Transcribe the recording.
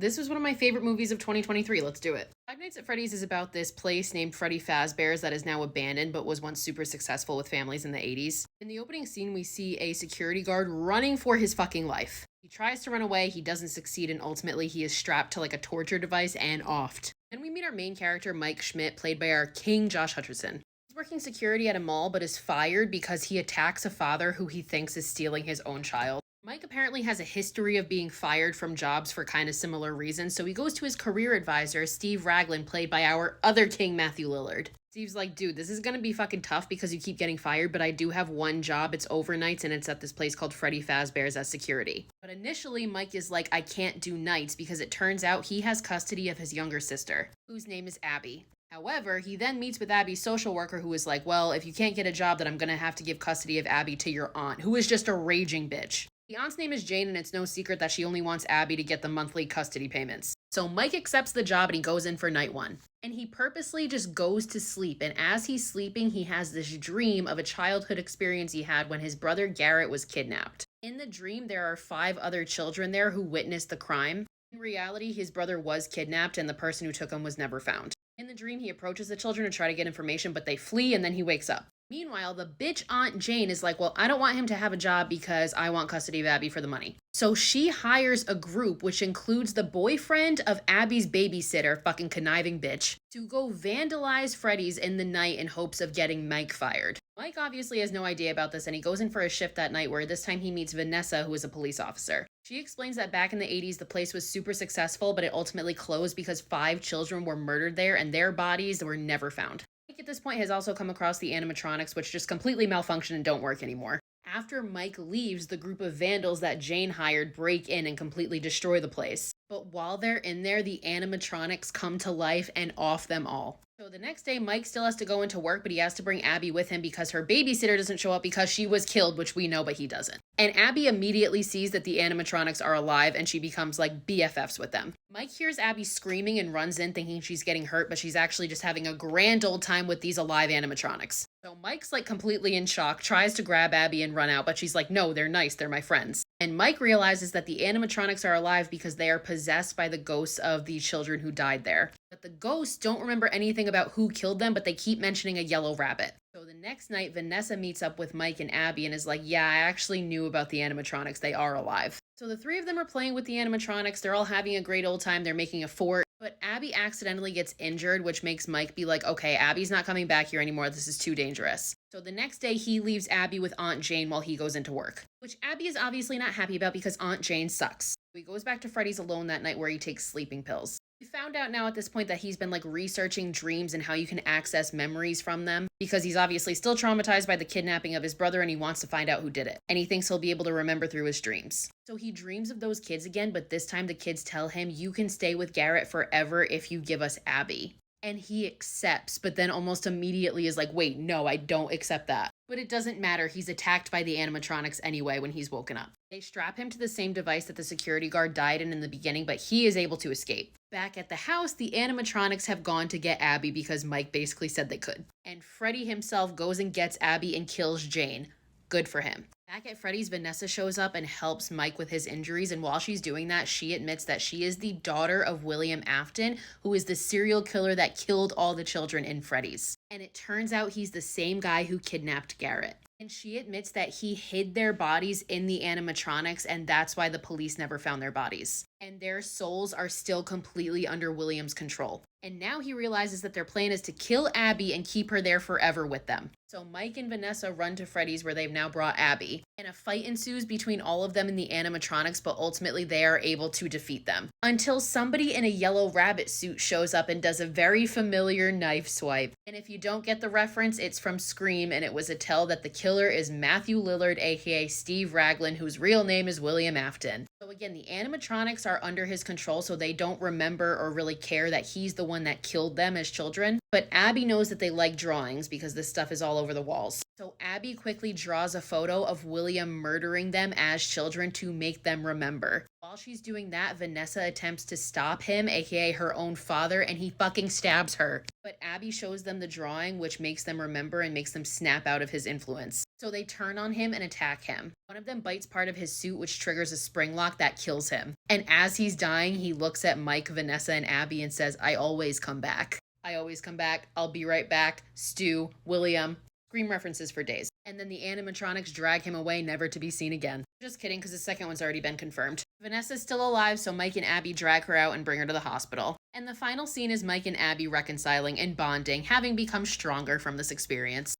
This was one of my favorite movies of 2023. Let's do it. Five Nights at Freddy's is about this place named Freddy Fazbear's that is now abandoned but was once super successful with families in the 80s. In the opening scene, we see a security guard running for his fucking life. He tries to run away, he doesn't succeed, and ultimately he is strapped to like a torture device and offed. Then we meet our main character, Mike Schmidt, played by our king, Josh Hutcherson. He's working security at a mall but is fired because he attacks a father who he thinks is stealing his own child. Mike apparently has a history of being fired from jobs for kind of similar reasons, so he goes to his career advisor, Steve Raglan, played by our other king, Matthew Lillard. Steve's like, dude, this is gonna be fucking tough because you keep getting fired, but I do have one job. It's overnights and it's at this place called Freddy Fazbear's as security. But initially, Mike is like, I can't do nights because it turns out he has custody of his younger sister, whose name is Abby. However, he then meets with Abby's social worker who is like, well, if you can't get a job, then I'm gonna have to give custody of Abby to your aunt, who is just a raging bitch. The aunt's name is Jane, and it's no secret that she only wants Abby to get the monthly custody payments. So Mike accepts the job and he goes in for night one. And he purposely just goes to sleep. And as he's sleeping, he has this dream of a childhood experience he had when his brother Garrett was kidnapped. In the dream, there are 5 other children there who witnessed the crime. In reality, his brother was kidnapped and the person who took him was never found. In the dream, he approaches the children to try to get information, but they flee and then he wakes up. Meanwhile, the bitch Aunt Jane is like, well, I don't want him to have a job because I want custody of Abby for the money. So she hires a group, which includes the boyfriend of Abby's babysitter, fucking conniving bitch, to go vandalize Freddy's in the night in hopes of getting Mike fired. Mike obviously has no idea about this and he goes in for a shift that night where this time he meets Vanessa, who is a police officer. She explains that back in the 80s, the place was super successful, but it ultimately closed because 5 children were murdered there and their bodies were never found. Mike at this point has also come across the animatronics, which just completely malfunction and don't work anymore. After Mike leaves, the group of vandals that Jane hired break in and completely destroy the place. But while they're in there, the animatronics come to life and off them all. So the next day, Mike still has to go into work, but he has to bring Abby with him because her babysitter doesn't show up because she was killed, which we know, but he doesn't. And Abby immediately sees that the animatronics are alive and she becomes like BFFs with them. Mike hears Abby screaming and runs in thinking she's getting hurt, but she's actually just having a grand old time with these alive animatronics. So Mike's like completely in shock, tries to grab Abby and run out, but she's like, no, they're nice, they're my friends. And Mike realizes that the animatronics are alive because they are possessed by the ghosts of the children who died there. But the ghosts don't remember anything about who killed them, but they keep mentioning a yellow rabbit. So the next night, Vanessa meets up with Mike and Abby and is like, yeah, I actually knew about the animatronics. They are alive. So the 3 of them are playing with the animatronics. They're all having a great old time. They're making a fort. But Abby accidentally gets injured, which makes Mike be like, okay, Abby's not coming back here anymore. This is too dangerous. So the next day, he leaves Abby with Aunt Jane while he goes into work, which Abby is obviously not happy about because Aunt Jane sucks. He goes back to Freddy's alone that night where he takes sleeping pills. We found out now at this point that he's been like researching dreams and how you can access memories from them because he's obviously still traumatized by the kidnapping of his brother and he wants to find out who did it. And he thinks he'll be able to remember through his dreams. So he dreams of those kids again, but this time the kids tell him, you can stay with Garrett forever if you give us Abby. And he accepts, but then almost immediately is like, wait, no, I don't accept that. But it doesn't matter. He's attacked by the animatronics anyway when he's woken up. They strap him to the same device that the security guard died in the beginning, but he is able to escape. Back at the house, the animatronics have gone to get Abby because Mike basically said they could. And Freddy himself goes and gets Abby and kills Jane. Good for him. Back at Freddy's, Vanessa shows up and helps Mike with his injuries, and while she's doing that, she admits that she is the daughter of William Afton, who is the serial killer that killed all the children in Freddy's. And it turns out he's the same guy who kidnapped Garrett. And she admits that he hid their bodies in the animatronics, and that's why the police never found their bodies. And their souls are still completely under William's control. And now he realizes that their plan is to kill Abby and keep her there forever with them. So Mike and Vanessa run to Freddy's where they've now brought Abby. And a fight ensues between all of them and the animatronics, but ultimately they are able to defeat them. Until somebody in a yellow rabbit suit shows up and does a very familiar knife swipe. And if you don't get the reference, it's from Scream, and it was a tell that the killer is Matthew Lillard, aka Steve Raglan, whose real name is William Afton. So again, the animatronics are under his control, so they don't remember or really care that he's the one that killed them as children. But Abby knows that they like drawings because this stuff is all over the walls. So Abby quickly draws a photo of William murdering them as children to make them remember. While she's doing that, Vanessa attempts to stop him, aka her own father, and he fucking stabs her. But Abby shows them the drawing, which makes them remember and makes them snap out of his influence. So they turn on him and attack him. One of them bites part of his suit, which triggers a spring lock that kills him. And as he's dying, he looks at Mike, Vanessa, and Abby and says, "I always come back. I always come back. I'll be right back. Stu, William." Scream references for days. And then the animatronics drag him away, never to be seen again. Just kidding, because the second one's already been confirmed. Vanessa's still alive, so Mike and Abby drag her out and bring her to the hospital. And the final scene is Mike and Abby reconciling and bonding, having become stronger from this experience.